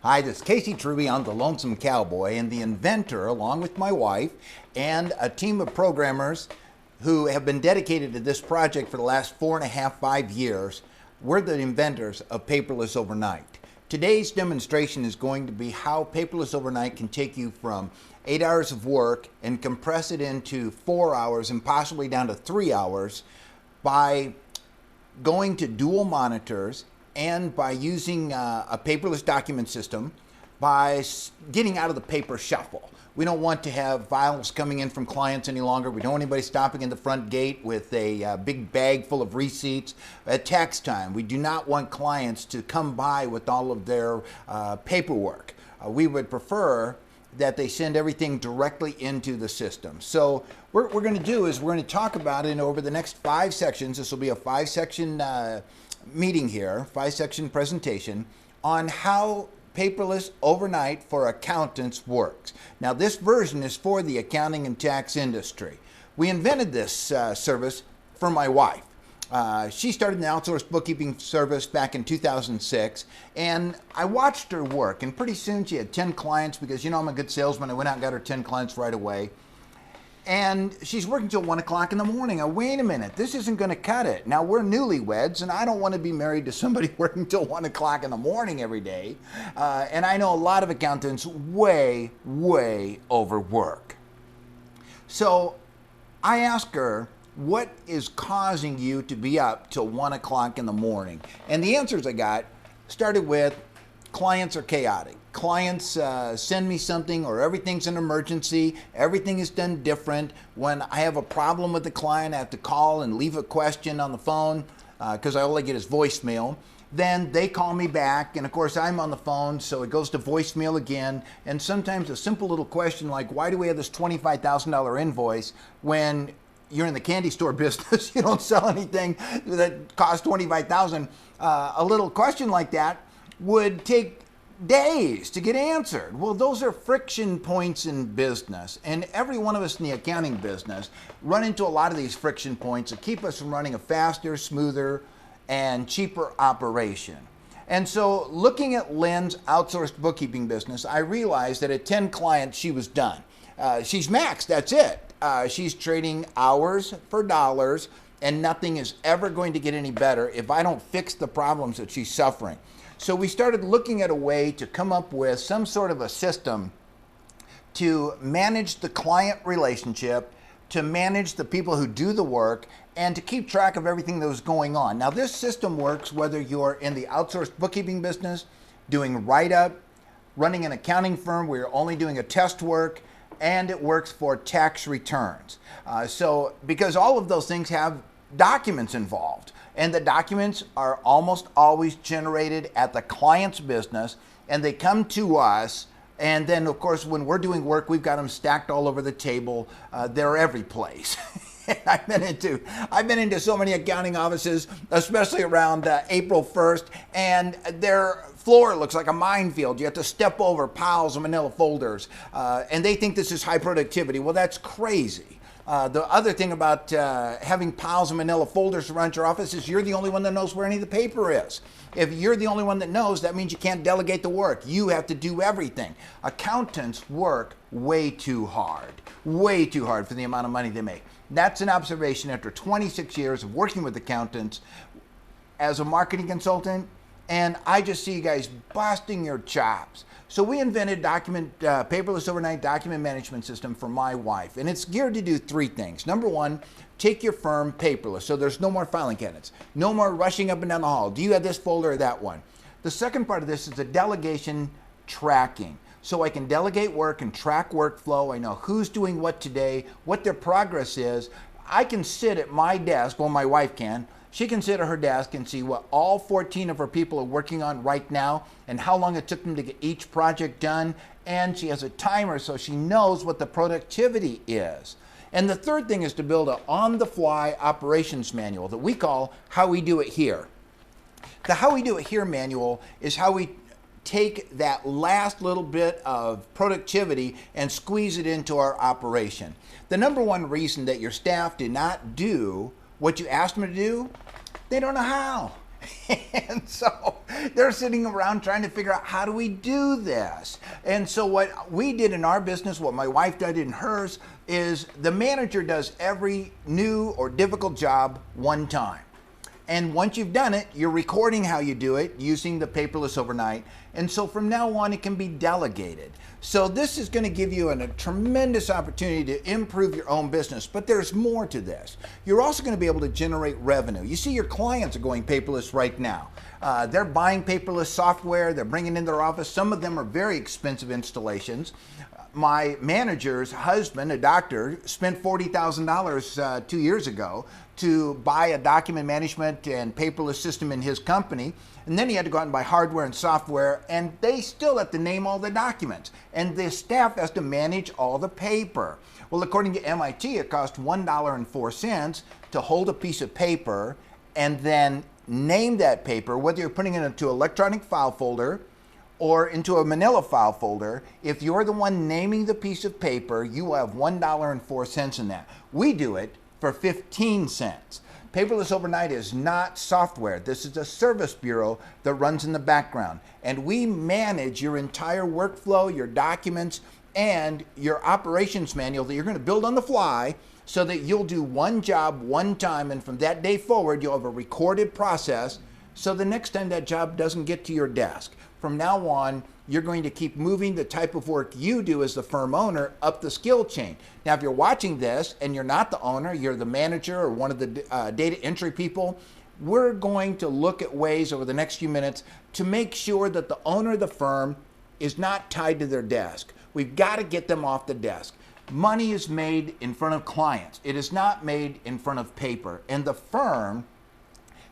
Hi, this is Casey Truby. I'm the Lonesome Cowboy and the inventor, along with my wife and a team of programmers who have been dedicated to this project for the last 4.5, 5 years. We're the inventors of Paperless Overnight. Today's demonstration is going to be how Paperless Overnight can take you from 8 hours of work and compress it into 4 hours and possibly down to 3 hours by going to dual monitors and by using a paperless document system, by getting out of the paper shuffle. We don't want to have files coming in from clients any longer. We don't want anybody stopping in the front gate with a big bag full of receipts. At tax time, we do not want clients to come by with all of their paperwork. We would prefer that they send everything directly into the system. So what we're going to do is we're going to talk about it over the next 5 sections. This will be a 5-section meeting here, 5-section presentation on how Paperless Overnight for Accountants works. Now this version is for the accounting and tax industry. We invented this service for my wife. She started an outsourced bookkeeping service back in 2006, and I watched her work, and pretty soon she had 10 clients because, you know, I'm a good salesman. I went out and got her 10 clients right away. And she's working till 1 o'clock in the morning. Now, wait a minute, this isn't going to cut it. Now, we're newlyweds, and I don't want to be married to somebody working till 1 o'clock in the morning every day. And I know a lot of accountants way overwork. So I asked her, what is causing you to be up till 1 o'clock in the morning? And the answers I got started with, clients are chaotic. Clients send me something, or everything's an emergency, everything is done different. When I have a problem with the client, I have to call and leave a question on the phone because all I get is voicemail. Then they call me back, and of course I'm on the phone, so it goes to voicemail again. And sometimes a simple little question like, why do we have this $25,000 invoice when you're in the candy store business? You don't sell anything that costs $25,000. A little question like that would take days to get answered. Well, those are friction points in business, and every one of us in the accounting business run into a lot of these friction points that keep us from running a faster, smoother, and cheaper operation. And so looking at Lynn's outsourced bookkeeping business, I realized that at 10 clients she was done. She's maxed, that's it. She's trading hours for dollars, and nothing is ever going to get any better if I don't fix the problems that she's suffering. So we started looking at a way to come up with some sort of a system to manage the client relationship, to manage the people who do the work, and to keep track of everything that was going on. Now this system works whether you're in the outsourced bookkeeping business, doing write-up, running an accounting firm where you're only doing a test work, and it works for tax returns. So because all of those things have documents involved, and the documents are almost always generated at the client's business, and they come to us, and then of course when we're doing work we've got them stacked all over the table. They're every place. I've been into so many accounting offices, especially around April 1st, and their floor looks like a minefield. You have to step over piles of manila folders, and they think this is high productivity. Well, that's crazy. The other thing about having piles of manila folders around your office is you're the only one that knows where any of the paper is. If you're the only one that knows, that means you can't delegate the work. You have to do everything. Accountants work way too hard for the amount of money they make. That's an observation after 26 years of working with accountants as a marketing consultant, and I just see you guys busting your chops. So we invented Paperless Overnight Document Management System for my wife, and it's geared to do 3 things. Number 1, take your firm paperless, so there's no more filing cabinets, no more rushing up and down the hall. Do you have this folder or that one? The second part of this is the delegation tracking. So I can delegate work and track workflow. I know who's doing what today, what their progress is. I can sit at my desk, well, my wife can. She can sit at her desk and see what all 14 of her people are working on right now and how long it took them to get each project done. And she has a timer so she knows what the productivity is. And the third thing is to build an on-the-fly operations manual that we call How We Do It Here. The How We Do It Here manual is how we take that last little bit of productivity and squeeze it into our operation. The number one reason that your staff did not do what you asked them to do, they don't know how. And so they're sitting around trying to figure out, how do we do this? And so what we did in our business, what my wife did in hers, is the manager does every new or difficult job one time. And once you've done it, you're recording how you do it using the paperless overnight. And so from now on, it can be delegated. So this is going to give you a tremendous opportunity to improve your own business. But there's more to this. You're also going to be able to generate revenue. You see, your clients are going paperless right now. They're buying paperless software. They're bringing it in their office. Some of them are very expensive installations. My manager's husband, a doctor, spent $40,000 2 years ago to buy a document management and paperless system in his company. And then he had to go out and buy hardware and software, and they still have to name all the documents. And the staff has to manage all the paper. Well, according to MIT, it cost $1.04 to hold a piece of paper and then name that paper, whether you're putting it into an electronic file folder or into a manila file folder. If you're the one naming the piece of paper, you will have $1.04 in that. We do it for 15 cents. Paperless Overnight is not software. This is a service bureau that runs in the background. And we manage your entire workflow, your documents, and your operations manual that you're going to build on the fly, so that you'll do one job one time, and from that day forward, you'll have a recorded process, so the next time that job doesn't get to your desk. From now on, you're going to keep moving the type of work you do as the firm owner up the skill chain. Now, if you're watching this and you're not the owner, you're the manager or one of the data entry people, we're going to look at ways over the next few minutes to make sure that the owner of the firm is not tied to their desk. We've got to get them off the desk. Money is made in front of clients. It is not made in front of paper. And the firm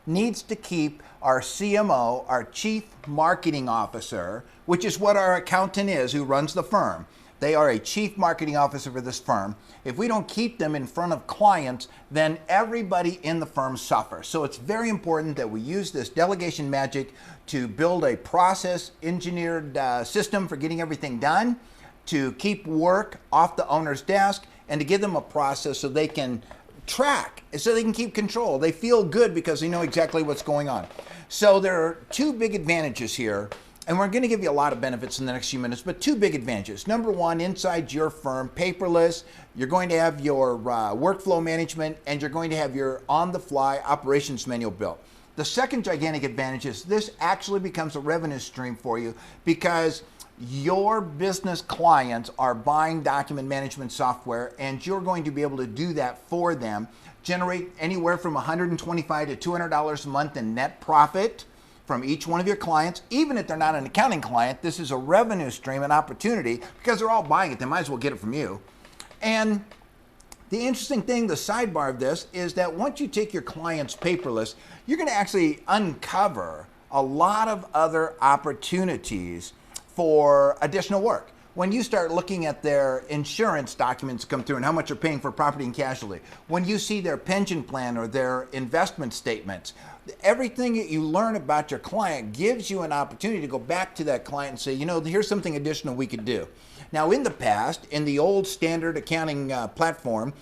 needs to keep our CMO, our Chief Marketing Officer, which is what our accountant is who runs the firm. They are a Chief Marketing Officer for this firm. If we don't keep them in front of clients, then everybody in the firm suffers. So it's very important that we use this delegation magic to build a process engineered system for getting everything done, to keep work off the owner's desk, and to give them a process so they can track, so they can keep control. They feel good because they know exactly what's going on. So there are two big advantages here, and we're going to give you a lot of benefits in the next few minutes, but two big advantages. Number one, inside your firm, paperless, you're going to have your workflow management, and you're going to have your on-the-fly operations manual built. The second gigantic advantage is this actually becomes a revenue stream for you, because your business clients are buying document management software, and you're going to be able to do that for them, generate anywhere from $125 to $200 a month in net profit from each one of your clients. Even if they're not an accounting client, this is a revenue stream, an opportunity, because they're all buying it. They might as well get it from you. And the interesting thing, the sidebar of this, is that once you take your clients paperless, you're going to actually uncover a lot of other opportunities for additional work. When you start looking at their insurance documents come through and how much they're paying for property and casualty, when you see their pension plan or their investment statements, everything that you learn about your client gives you an opportunity to go back to that client and say, you know, here's something additional we could do. Now, in the past, in the old standard accounting platform,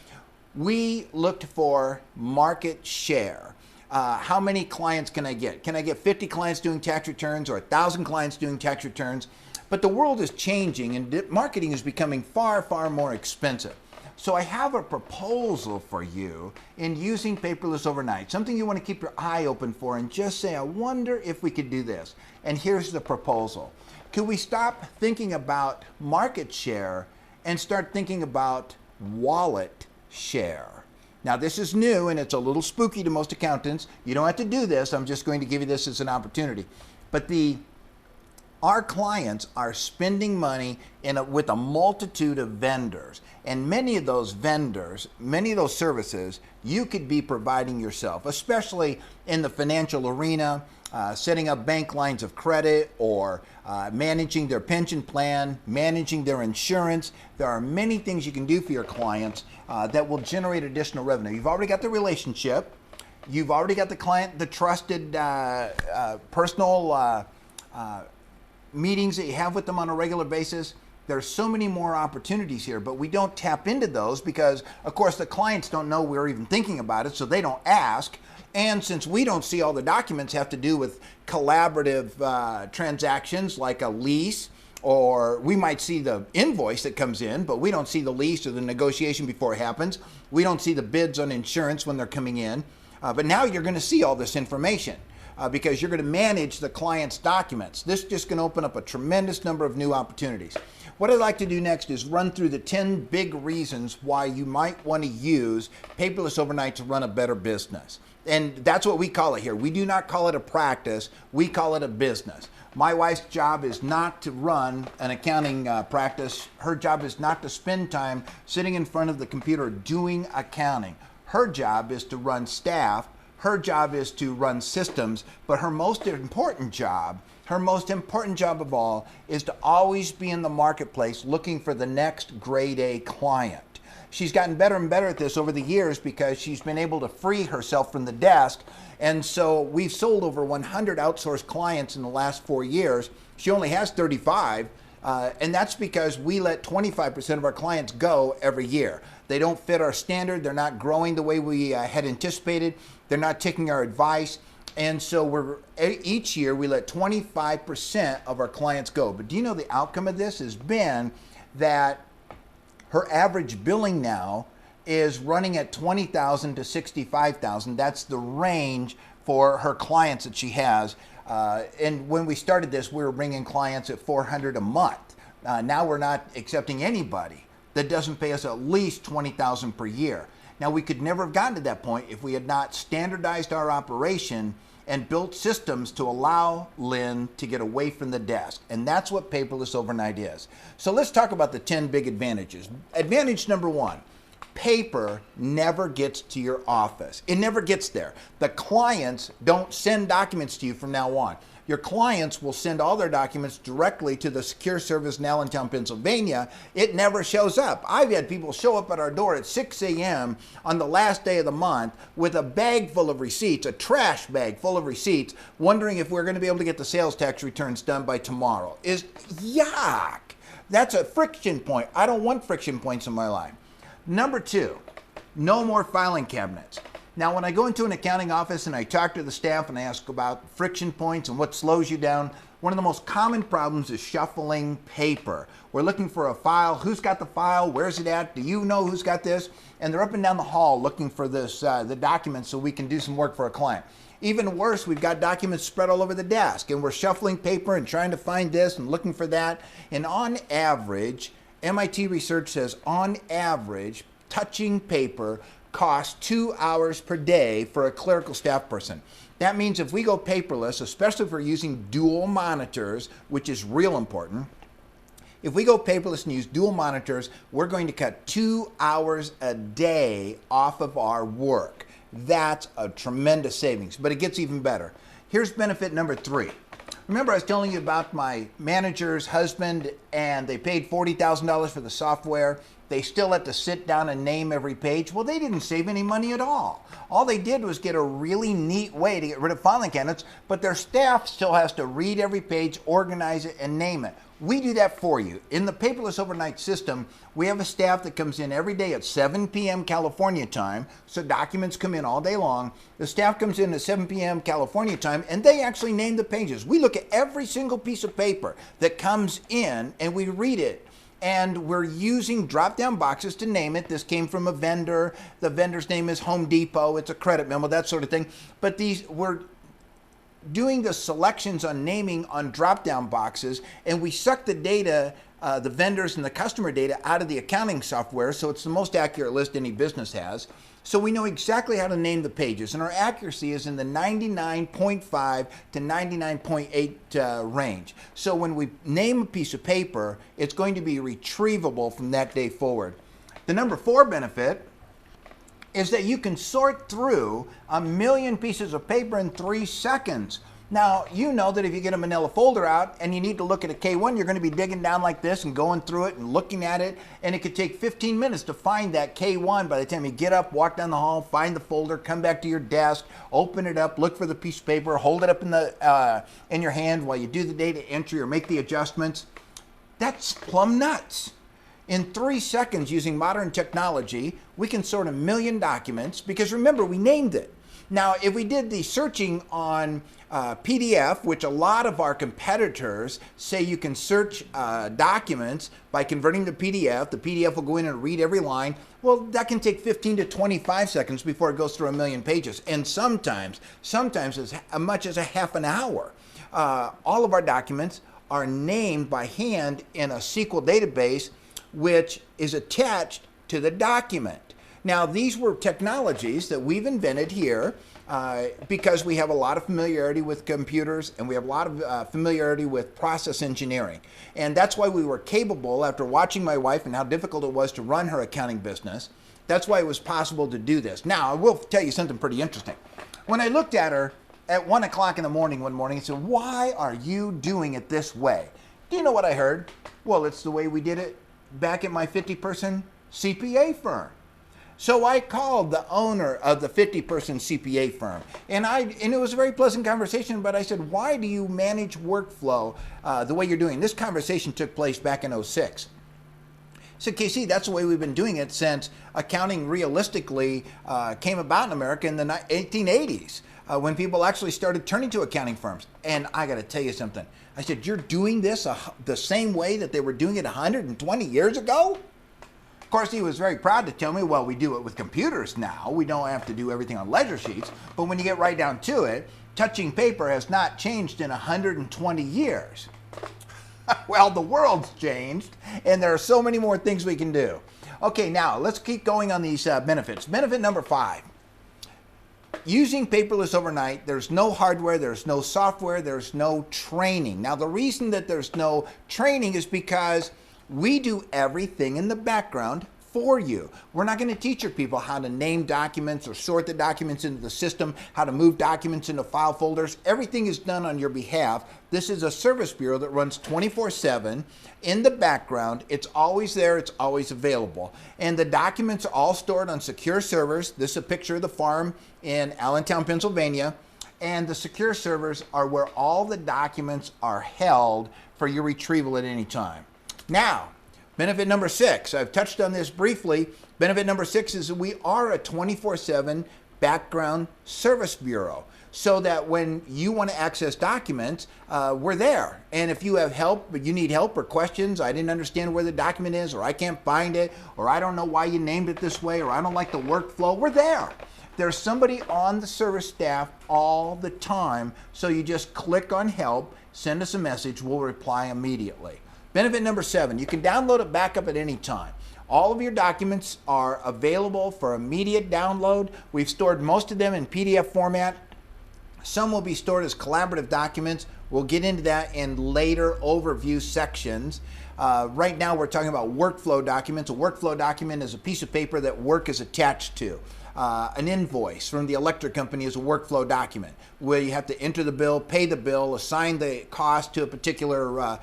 we looked for market share. How many clients can I get? Can I get 50 clients doing tax returns or 1,000 clients doing tax returns? But the world is changing, and marketing is becoming far, far more expensive. So I have a proposal for you in using paperless overnight, something you want to keep your eye open for and just say, I wonder if we could do this. And here's the proposal. Could we stop thinking about market share and start thinking about wallet share? Now, this is new and it's a little spooky to most accountants. You don't have to do this. I'm just going to give you this as an opportunity. But our clients are spending money with a multitude of vendors. And many of those vendors, many of those services, you could be providing yourself, especially in the financial arena, setting up bank lines of credit, or managing their pension plan, managing their insurance. There are many things you can do for your clients that will generate additional revenue. You've already got the relationship. You've already got the client, the trusted personal meetings that you have with them on a regular basis. There's so many more opportunities here, but we don't tap into those because, of course, the clients don't know we're even thinking about it, so they don't ask. And since we don't see all the documents have to do with collaborative transactions like a lease, or we might see the invoice that comes in, but we don't see the lease or the negotiation before it happens. We don't see the bids on insurance when they're coming in. But now you're going to see all this information because you're going to manage the client's documents. This is just going to open up a tremendous number of new opportunities. What I'd like to do next is run through the 10 big reasons why you might want to use paperless overnight to run a better business. And that's what we call it here. We do not call it a practice. We call it a business. My wife's job is not to run an accounting practice. Her job is not to spend time sitting in front of the computer doing accounting. Her job is to run staff. Her job is to run systems. But her most important job of all, is to always be in the marketplace looking for the next grade A client. She's gotten better and better at this over the years because she's been able to free herself from the desk. And so we've sold over 100 outsourced clients in the last 4 years. She only has 35. And that's because we let 25% of our clients go every year. They don't fit our standard. They're not growing the way we had anticipated. They're not taking our advice. And so each year we let 25% of our clients go. But do you know the outcome of this has been that her average billing now is running at $20,000 to $65,000. That's the range for her clients that she has. And when we started this, we were bringing clients at $400 a month. Now we're not accepting anybody that doesn't pay us at least $20,000 per year. Now, we could never have gotten to that point if we had not standardized our operation and built systems to allow Lynn to get away from the desk. And that's what paperless overnight is. So let's talk about the 10 big advantages. Advantage number 1, paper never gets to your office. It never gets there. The clients don't send documents to you from now on. Your clients will send all their documents directly to the secure service in Allentown, Pennsylvania. It never shows up. I've had people show up at our door at 6 a.m. on the last day of the month with a bag full of receipts, a trash bag full of receipts, wondering if we're going to be able to get the sales tax returns done by tomorrow. Yuck! That's a friction point. I don't want friction points in my life. Number 2, no more filing cabinets. Now, when I go into an accounting office and I talk to the staff and I ask about friction points and what slows you down, one of the most common problems is shuffling paper. We're looking for a file. Who's got the file? Where's it at? Do you know who's got this? And they're up and down the hall looking for this, the documents so we can do some work for a client. Even worse, we've got documents spread all over the desk and we're shuffling paper and trying to find this and looking for that. And on average, MIT research says on average, touching paper costs 2 hours per day for a clerical staff person. That means if we go paperless, especially if we're using dual monitors, which is real important, if we go paperless and use dual monitors, we're going to cut 2 hours a day off of our work. That's a tremendous savings, but it gets even better. Here's benefit number 3. Remember I was telling you about my manager's husband and they paid $40,000 for the software. They still had to sit down and name every page. Well, they didn't save any money at all. All they did was get a really neat way to get rid of filing cabinets, but their staff still has to read every page, organize it, and name it. We do that for you. In the paperless overnight system, we have a staff that comes in every day at 7 p.m. California time, so documents come in all day long. The staff comes in at 7 p.m. California time, and they actually name the pages. We look at every single piece of paper that comes in, and we read it. And we're using drop-down boxes to name it. This came from a vendor. The vendor's name is Home Depot. It's a credit memo, that sort of thing. But we're doing the selections on naming on drop-down boxes, and we suck the data, the vendors and the customer data out of the accounting software, so it's the most accurate list any business has. So we know exactly how to name the pages, and our accuracy is in the 99.5 to 99.8 range. So when we name a piece of paper, it's going to be retrievable from that day forward. The number 4 benefit is that you can sort through 1 million pieces of paper in 3 seconds. Now, you know that if you get a manila folder out and you need to look at a K1, you're going to be digging down like this and going through it and looking at it, and it could take 15 minutes to find that K1 by the time you get up, walk down the hall, find the folder, come back to your desk, open it up, look for the piece of paper, hold it up in your hand while you do the data entry or make the adjustments. That's plumb nuts. In 3 seconds, using modern technology, we can sort 1,000,000 documents, because remember, we named it. Now, if we did the searching on PDF, which a lot of our competitors say you can search documents by converting to PDF, the PDF will go in and read every line. Well, that can take 15 to 25 seconds before it goes through 1,000,000 pages, and sometimes as much as a half an hour. All of our documents are named by hand in a SQL database, which is attached to the document. Now, these were technologies that we've invented here because we have a lot of familiarity with computers, and we have a lot of familiarity with process engineering. And that's why we were capable, after watching my wife and how difficult it was to run her accounting business, that's why it was possible to do this. Now, I will tell you something pretty interesting. When I looked at her at 1 o'clock in the morning one morning and said, "Why are you doing it this way?" Do you know what I heard? Well, it's the way we did it back at my 50-person CPA firm. So I called the owner of the 50-person CPA firm, and it was a very pleasant conversation, but I said, "Why do you manage workflow the way you're doing?" This conversation took place back in 06. I said, "KC, that's the way we've been doing it since accounting realistically came about in America in the 1880s, when people actually started turning to accounting firms." And I got to tell you something. I said, "You're doing this the same way that they were doing it 120 years ago?" Of course, he was very proud to tell me, "Well, we do it with computers now. We don't have to do everything on ledger sheets." But when you get right down to it, touching paper has not changed in 120 years. Well, the world's changed, and there are so many more things we can do. Okay, now let's keep going on these benefits. Benefit number 5. Using paperless overnight, there's no hardware, there's no software, there's no training. Now, the reason that there's no training is because we do everything in the background for you. We're not going to teach your people how to name documents or sort the documents into the system, how to move documents into file folders. Everything is done on your behalf. This is a service bureau that runs 24/7 in the background. It's always there. It's always available. And the documents are all stored on secure servers. This is a picture of the farm in Allentown, Pennsylvania. And the secure servers are where all the documents are held for your retrieval at any time. Now, benefit number 6, I've touched on this briefly. Benefit number 6 is that we are a 24/7 background service bureau, so that when you want to access documents, we're there. And if you have help, but you need help or questions, I didn't understand where the document is, or I can't find it, or I don't know why you named it this way, or I don't like the workflow, we're there. There's somebody on the service staff all the time, so you just click on help, send us a message, we'll reply immediately. Benefit number 7, you can download it back up at any time. All of your documents are available for immediate download. We've stored most of them in PDF format. Some will be stored as collaborative documents. We'll get into that in later overview sections. Right now we're talking about workflow documents. A workflow document is a piece of paper that work is attached to. An invoice from the electric company is a workflow document where you have to enter the bill, pay the bill, assign the cost to a particular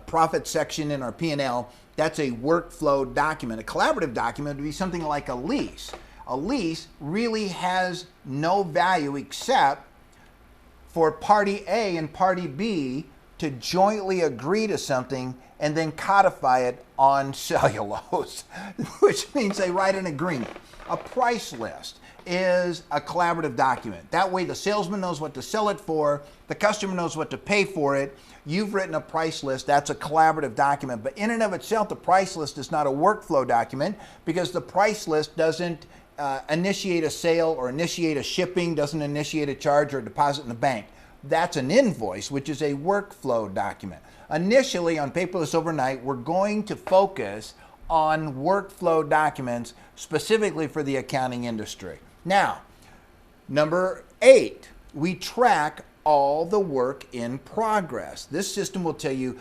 profit section in our P&L. That's a workflow document. A collaborative document would be something like a lease. A lease really has no value except for party A and party B to jointly agree to something and then codify it on cellulose, which means they write an agreement. A price list is a collaborative document. That way the salesman knows what to sell it for, the customer knows what to pay for it. You've written a price list, that's a collaborative document. But in and of itself, the price list is not a workflow document, because the price list doesn't initiate a sale or initiate a shipping, doesn't initiate a charge or a deposit in the bank. That's an invoice, which is a workflow document. Initially on Paperless Overnight, we're going to focus on workflow documents specifically for the accounting industry. Now, number 8, we track all the work in progress. This system will tell you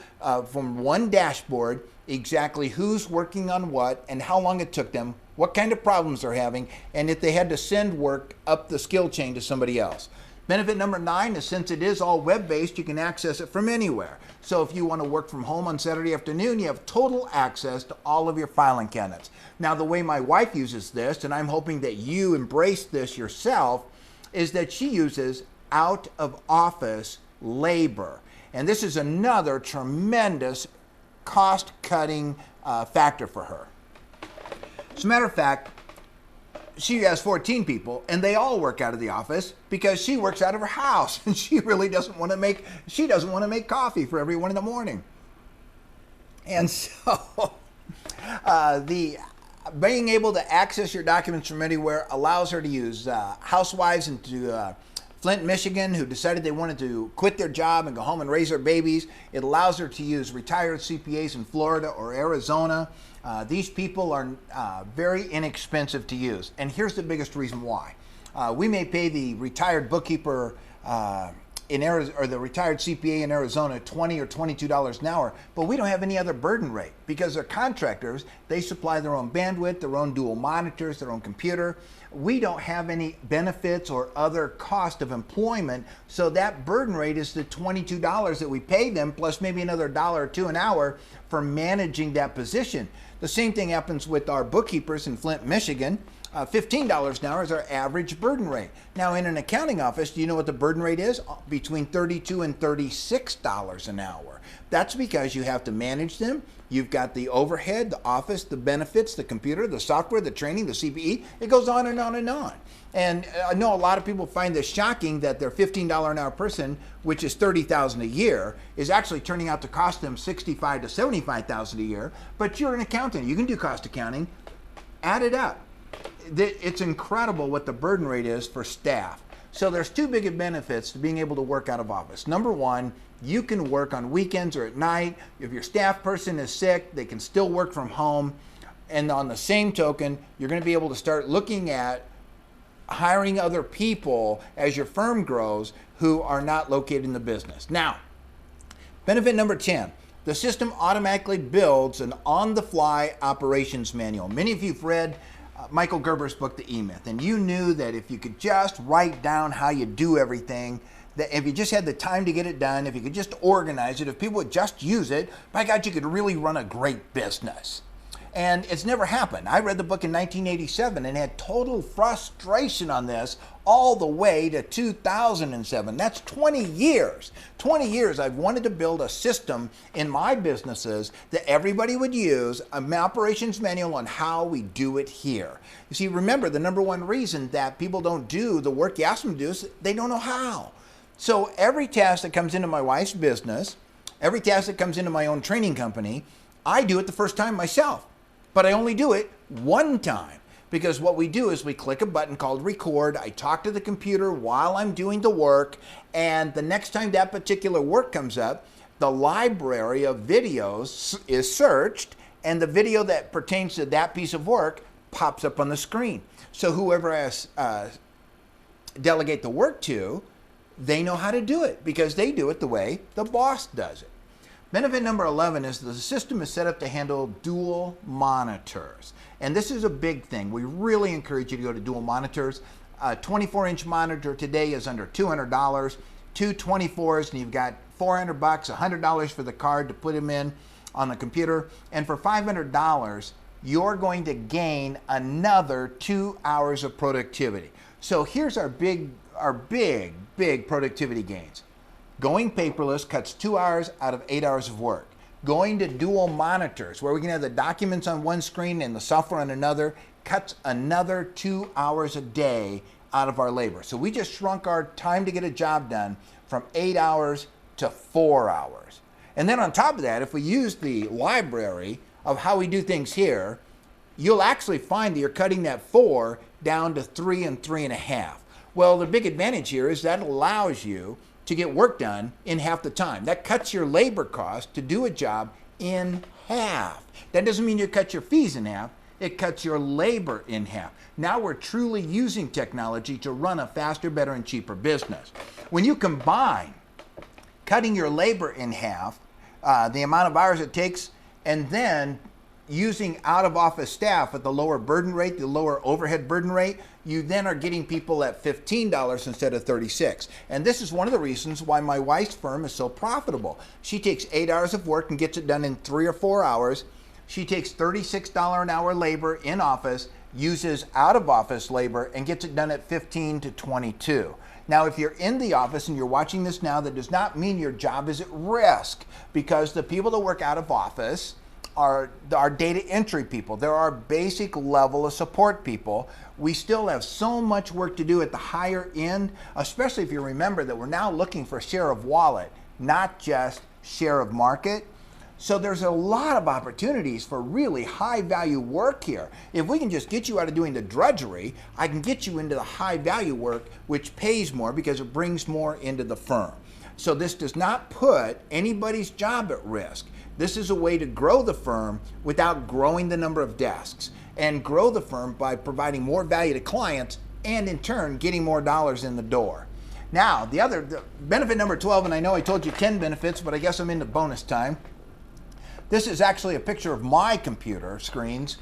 from one dashboard exactly who's working on what and how long it took them, what kind of problems they're having, and if they had to send work up the skill chain to somebody else. Benefit number 9 is, since it is all web-based, you can access it from anywhere. So if you want to work from home on Saturday afternoon, you have total access to all of your filing cabinets. Now, the way my wife uses this, and I'm hoping that you embrace this yourself, is that she uses out-of-office labor. And this is another tremendous cost-cutting factor for her. As a matter of fact, she has 14 people, and they all work out of the office because she works out of her house, and she really doesn't want to make coffee for everyone in the morning. And so the being able to access your documents from anywhere allows her to use housewives into Flint, Michigan, who decided they wanted to quit their job and go home and raise their babies. It allows her to use retired CPAs in Florida or Arizona. These people are very inexpensive to use. And here's the biggest reason why. We may pay the retired bookkeeper in Arizona, or the retired CPA in Arizona, $20 or $22 an hour, but we don't have any other burden rate because they're contractors. They supply their own bandwidth, their own dual monitors, their own computer. We don't have any benefits or other cost of employment, so that burden rate is the $22 that we pay them, plus maybe another $1 or $2 an hour for managing that position. The same thing happens with our bookkeepers in Flint, Michigan. $15 an hour is our average burden rate. Now, in an accounting office, do you know what the burden rate is? Between $32 and $36 an hour. That's because you have to manage them. You've got the overhead, the office, the benefits, the computer, the software, the training, the CPE. It goes on and on and on. And I know a lot of people find this shocking that their $15 an hour person, which is $30,000 a year, is actually turning out to cost them $65,000 to $75,000 a year. But you're an accountant. You can do cost accounting. Add it up. It's incredible what the burden rate is for staff. So there's two big benefits to being able to work out of office. Number one, you can work on weekends or at night. If your staff person is sick, they can still work from home. And on the same token, you're going to be able to start looking at hiring other people as your firm grows who are not located in the business. Now, benefit number 10. The system automatically builds an on-the-fly operations manual. Many of you have read Michael Gerber's book, The E-Myth, and you knew that if you could just write down how you do everything, that if you just had the time to get it done, if you could just organize it, if people would just use it, by God, you could really run a great business. And it's never happened. I read the book in 1987 and had total frustration on this all the way to 2007. That's 20 years. 20 years I've wanted to build a system in my businesses that everybody would use, an operations manual on how we do it here. You see, remember, the number one reason that people don't do the work you ask them to do is they don't know how. So every task that comes into my wife's business, every task that comes into my own training company, I do it the first time myself. But I only do it one time, because what we do is we click a button called record. I talk to the computer while I'm doing the work, and the next time that particular work comes up, the library of videos is searched, and the video that pertains to that piece of work pops up on the screen. So whoever I delegate the work to, they know how to do it because they do it the way the boss does it. Benefit number 11 is the system is set up to handle dual monitors. And this is a big thing. We really encourage you to go to dual monitors. A 24-inch monitor today is under $200. Two 24s, and you've got $400, $100 for the card to put them in on the computer. And for $500, you're going to gain another 2 hours of productivity. So here's our big productivity gains. Going paperless cuts 2 hours out of 8 hours of work. Going to dual monitors, where we can have the documents on one screen and the software on another, cuts another 2 hours a day out of our labor. So we just shrunk our time to get a job done from 8 hours to 4 hours. And then on top of that, if we use the library of how we do things here, you'll actually find that you're cutting that 4 down to 3 and 3.5. Well, the big advantage here is that allows you to get work done in half the time. That cuts your labor cost to do a job in half. That doesn't mean you cut your fees in half. It cuts your labor in half. Now we're truly using technology to run a faster, better, and cheaper business. When you combine cutting your labor in half, the amount of hours it takes, and then using out-of-office staff at the lower burden rate, the lower overhead burden rate, you then are getting people at $15 instead of $36. And this is one of the reasons why my wife's firm is so profitable. She takes 8 hours of work and gets it done in 3 or 4 hours. She takes $36 an hour labor in office, uses out-of-office labor, and gets it done at $15 to $22. Now, if you're in the office and you're watching this now, that does not mean your job is at risk, because the people that work out of office are data entry people. There are basic level of support people. We still have so much work to do at the higher end, especially if you remember that we're now looking for share of wallet, not just share of market. So there's a lot of opportunities for really high value work here. If we can just get you out of doing the drudgery, I can get you into the high value work, which pays more because it brings more into the firm. So this does not put anybody's job at risk. This is a way to grow the firm without growing the number of desks, and grow the firm by providing more value to clients and in turn getting more dollars in the door. Now, the benefit number 12, and I know I told you 10 benefits, but I guess I'm into bonus time. This is actually a picture of my computer screens.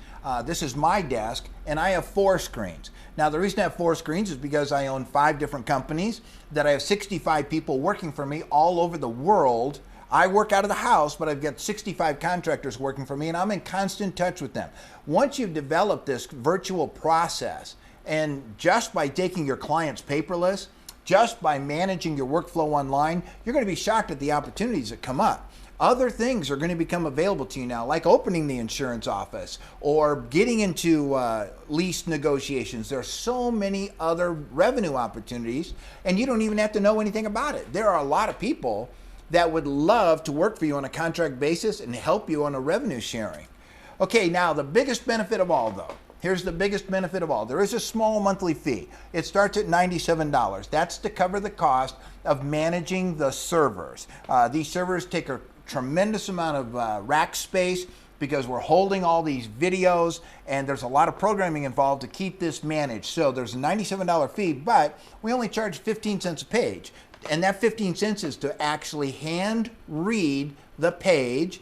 This is my desk, and I have 4 screens. Now, the reason I have 4 screens is because I own 5 different companies, that I have 65 people working for me all over the world. I work out of the house, but I've got 65 contractors working for me, and I'm in constant touch with them. Once you've developed this virtual process, and just by taking your clients paperless, just by managing your workflow online, you're going to be shocked at the opportunities that come up. Other things are going to become available to you now, like opening the insurance office or getting into lease negotiations. There are so many other revenue opportunities, and you don't even have to know anything about it. There are a lot of people that would love to work for you on a contract basis and help you on a revenue sharing. Okay, now the biggest benefit of all, though. Here's the biggest benefit of all. There is a small monthly fee. It starts at $97. That's to cover the cost of managing the servers. These servers take a tremendous amount of rack space because we're holding all these videos, and there's a lot of programming involved to keep this managed. So there's a $97 fee, but we only charge 15 cents a page. And that 15 cents is to actually hand read the page,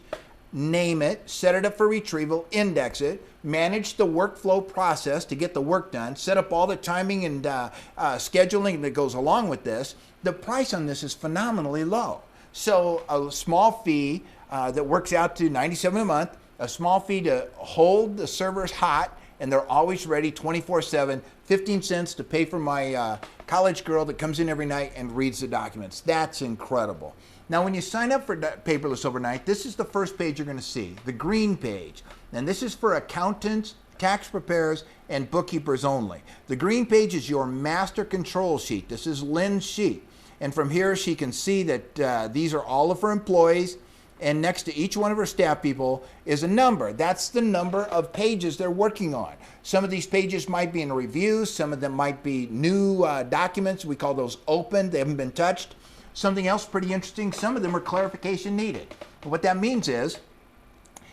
name it, set it up for retrieval, index it, manage the workflow process to get the work done, set up all the timing and scheduling that goes along with this. The price on this is phenomenally low. So a small fee that works out to $97 a month, a small fee to hold the servers hot, and they're always ready 24/7, 15 cents to pay for my college girl that comes in every night and reads the documents. That's incredible. Now, when you sign up for Paperless Overnight, this is the first page you're going to see, the green page. And this is for accountants, tax preparers, and bookkeepers only. The green page is your master control sheet. This is Lynn's sheet. And from here, she can see that these are all of her employees, and next to each one of her staff people is a number. That's the number of pages they're working on. Some of these pages might be in review. Some of them might be new documents. We call those open. They haven't been touched. Something else pretty interesting, some of them are clarification needed. And what that means is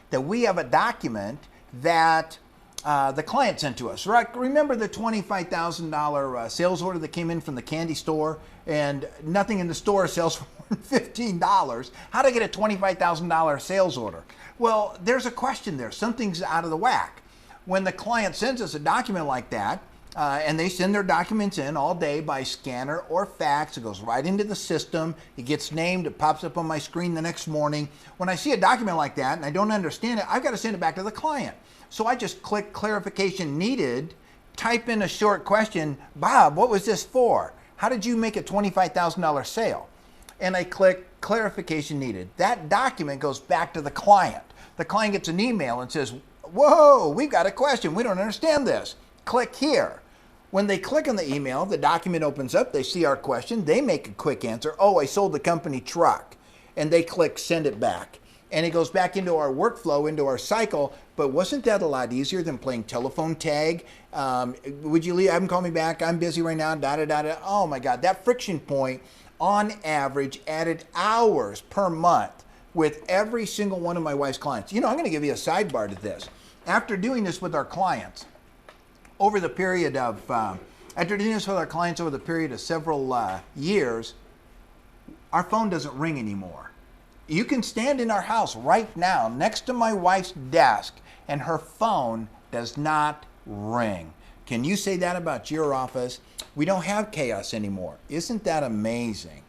that we have a document that the client sent to us. Right? Remember the $25,000 sales order that came in from the candy store, and nothing in the store sells for more than $15. How did I get a $25,000 sales order? Well, there's a question there. Something's out of the whack. When the client sends us a document like that, and they send their documents in all day by scanner or fax. It goes right into the system. It gets named. It pops up on my screen the next morning. When I see a document like that and I don't understand it, I've got to send it back to the client. So I just click clarification needed, type in a short question, Bob, what was this for? How did you make a $25,000 sale? And I click clarification needed. That document goes back to the client. The client gets an email and says, whoa, we've got a question. We don't understand this. Click here. When they click on the email, the document opens up, they see our question, they make a quick answer. Oh, I sold the company truck. And they click send it back. And it goes back into our workflow, into our cycle. But wasn't that a lot easier than playing telephone tag? Would you have them call me back? I'm busy right now, da-da-da-da. Oh my God, that friction point on average added hours per month with every single one of my wife's clients. You know, I'm going to give you a sidebar to this. After doing this with our clients, over the period of, several years, our phone doesn't ring anymore. You can stand in our house right now next to my wife's desk and her phone does not ring. Can you say that about your office? We don't have chaos anymore. Isn't that amazing?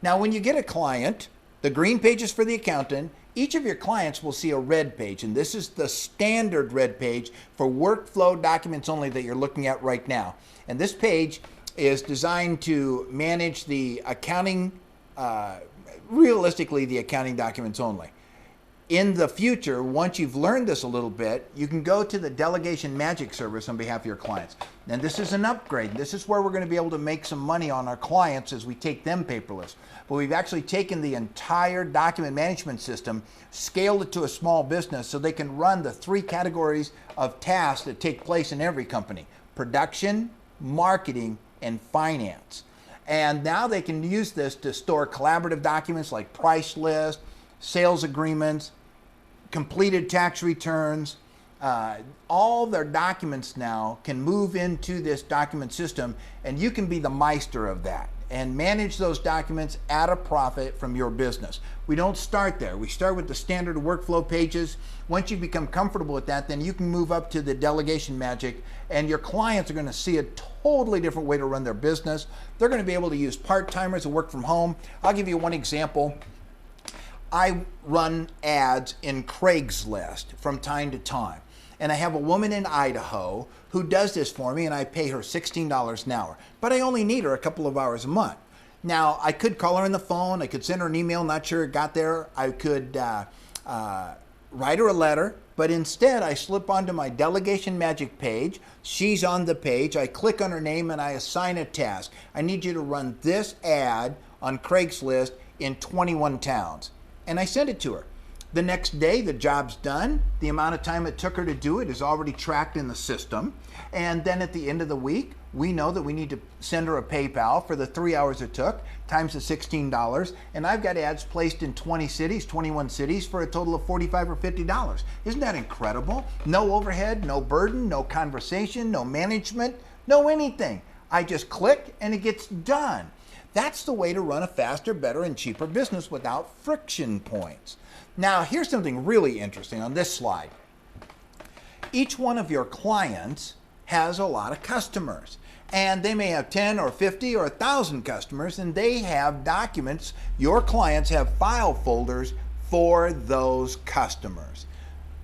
Now, when you get a client, the green page is for the accountant. Each of your clients will see a red page, and this is the standard red page for workflow documents only that you're looking at right now. And this page is designed to manage the accounting, realistically the accounting documents only. In the future, once you've learned this a little bit, you can go to the Delegation Magic service on behalf of your clients. And this is an upgrade. This is where we're going to be able to make some money on our clients as we take them paperless. But we've actually taken the entire document management system, scaled it to a small business so they can run the 3 categories of tasks that take place in every company: production, marketing, and finance. And now they can use this to store collaborative documents like price list, sales agreements, completed tax returns. All their documents now can move into this document system, and you can be the meister of that and manage those documents at a profit from your business. We don't start there. We start with the standard workflow pages. Once you become comfortable with that, then you can move up to the Delegation Magic, and your clients are going to see a totally different way to run their business. They're going to be able to use part-timers to work from home. I'll give you one example. I run ads in Craigslist from time to time. And I have a woman in Idaho who does this for me, and I pay her $16 an hour. But I only need her a couple of hours a month. Now, I could call her on the phone. I could send her an email, not sure it got there. I could write her a letter. But instead, I slip onto my Delegation Magic page. She's on the page. I click on her name, and I assign a task. I need you to run this ad on Craigslist in 21 towns. And I send it to her. The next day, the job's done. The amount of time it took her to do it is already tracked in the system. And then at the end of the week, we know that we need to send her a PayPal for the 3 hours it took, times the $16. And I've got ads placed in 20 cities, 21 cities, for a total of $45 or $50. Isn't that incredible? No overhead, no burden, no conversation, no management, no anything. I just click and it gets done. That's the way to run a faster, better, and cheaper business without friction points. Now, here's something really interesting on this slide. Each one of your clients has a lot of customers, and they may have 10 or 50 or 1,000 customers, and they have documents. Your clients have file folders for those customers.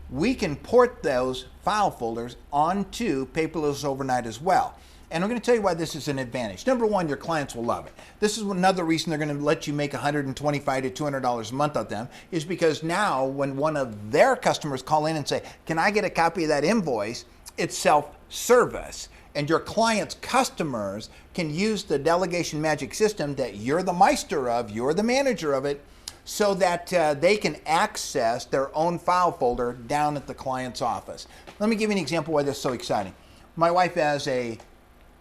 We can port those file folders onto Paperless Overnight as well. And I'm going to tell you why this is an advantage. Number one, your clients will love it. This is another reason they're going to let you make $125 to $200 a month on them, is because now when one of their customers call in and say, can I get a copy of that invoice? It's self-service. And your client's customers can use the Delegation Magic system that you're the meister of, you're the manager of it, so that they can access their own file folder down at the client's office. Let me give you an example why this is so exciting. My wife has a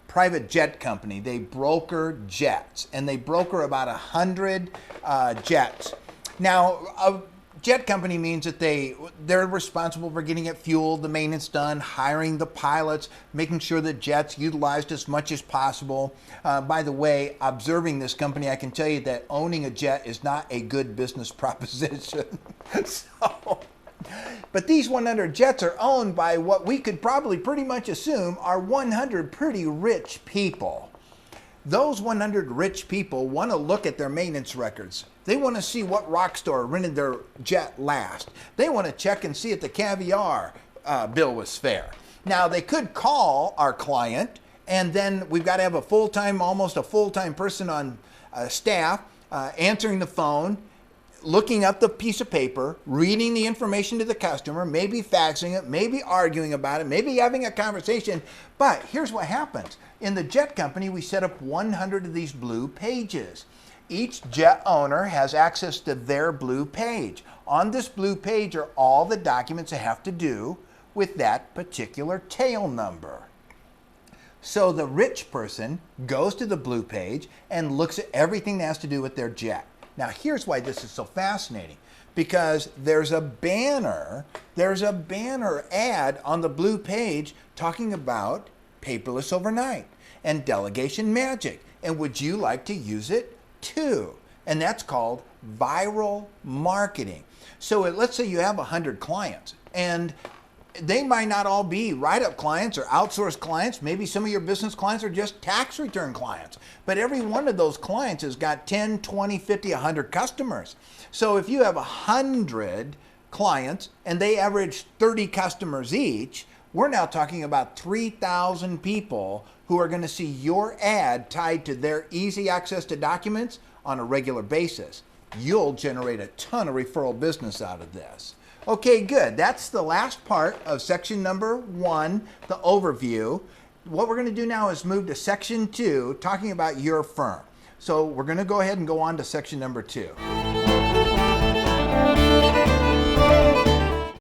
private jet company. They broker jets, and they broker about 100 jets. Now, a jet company means that they're responsible for getting it fueled, the maintenance done, hiring the pilots, making sure that jets utilized as much as possible. By the way, observing this company, I can tell you that owning a jet is not a good business proposition. But these 100 jets are owned by what we could probably pretty much assume are 100 pretty rich people. Those 100 rich people want to look at their maintenance records. They want to see what rock star rented their jet last. They want to check and see if the caviar bill was fair. Now, they could call our client, and then we've got to have a full-time, almost a full-time person on staff answering the phone, looking up the piece of paper, reading the information to the customer, maybe faxing it, maybe arguing about it, maybe having a conversation. But here's what happens. In the jet company, we set up 100 of these blue pages. Each jet owner has access to their blue page. On this blue page are all the documents they have to do with that particular tail number. So the rich person goes to the blue page and looks at everything that has to do with their jet. Now, here's why this is so fascinating, because there's a banner ad on the blue page talking about Paperless Overnight and Delegation Magic. And would you like to use it too? And that's called viral marketing. So let's say you have 100 clients, and they might not all be write-up clients or outsourced clients. Maybe some of your business clients are just tax return clients. But every one of those clients has got 10, 20, 50, 100 customers. So if you have 100 clients and they average 30 customers each, we're now talking about 3,000 people who are going to see your ad tied to their easy access to documents on a regular basis. You'll generate a ton of referral business out of this. Okay, good. That's the last part of section number 1, the overview. What we're going to do now is move to section 2, talking about your firm. So we're going to go ahead and go on to section number 2.